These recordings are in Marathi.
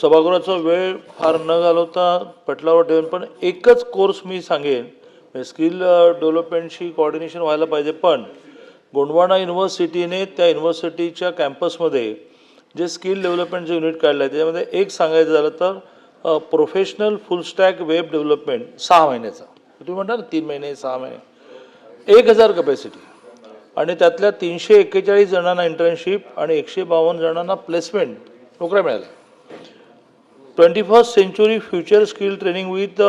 सभागृहाचा वेळ फार न घालवता पटलावर ठेवून पण एकच कोर्स मी सांगेन, स्किल डेव्हलपमेंटशी कोऑर्डिनेशन व्हायला पाहिजे. पण गोंडवाना युनिव्हर्सिटीने त्या युनिव्हर्सिटीच्या कॅम्पसमध्ये जे स्किल डेव्हलपमेंटचं युनिट काढलं आहे त्याच्यामध्ये एक सांगायचं झालं तर प्रोफेशनल फुल स्टॅक वेब डेव्हलपमेंट 6 महिन्याचा, तुम्ही म्हणता ना 3 महिने 6 महिने, 1000 कपॅसिटी आणि त्यातल्या 341 जणांना इंटर्नशिप आणि 152 जणांना प्लेसमेंट नोकऱ्या मिळाल्या. 21st century future skill training with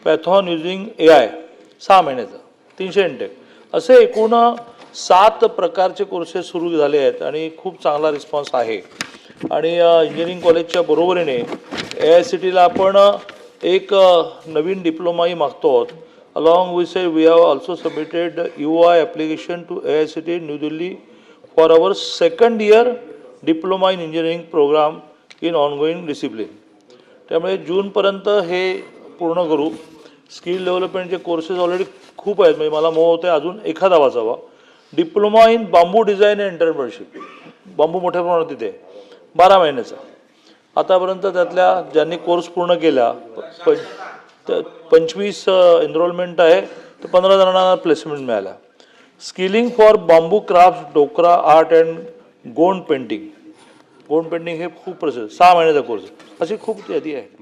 Python using AI 6 महिन्याचा 300 इंटेक, असे एकूण 7 प्रकारचे कोर्सेस सुरू झाले आहेत आणि खूप चांगला रिस्पॉन्स आहे. आणि इंजिनिअरिंग कॉलेजच्या बरोबरीने AICTEला आपण एक नवीन डिप्लोमाही मागतो आहोत. Along with we have also submitted UI application to AICTE new Delhi for our 2nd year diploma in engineering programme in ongoing discipline. त्यामुळे जूनपर्यंत हे पूर्ण करू. स्किल डेव्हलपमेंटचे कोर्सेस ऑलरेडी खूप आहेत, म्हणजे मला मोह होते अजून एखादा वाचावा. Diploma in bamboo design and entrepreneurship, bamboo मोठ्या प्रमाणात तिथे 12 महिन्याचा. आतापर्यंत त्यातल्या ज्यांनी कोर्स पूर्ण केला 25 एनरोलमेंट आहे, तर 15 जणांना प्लेसमेंट मिळाला. Skilling for bamboo craft, Dokra art and Gond painting, Gond painting हे खूप प्रसिद्ध 6 महिन्याचा कोर्स, अशी खूप यादी आहे.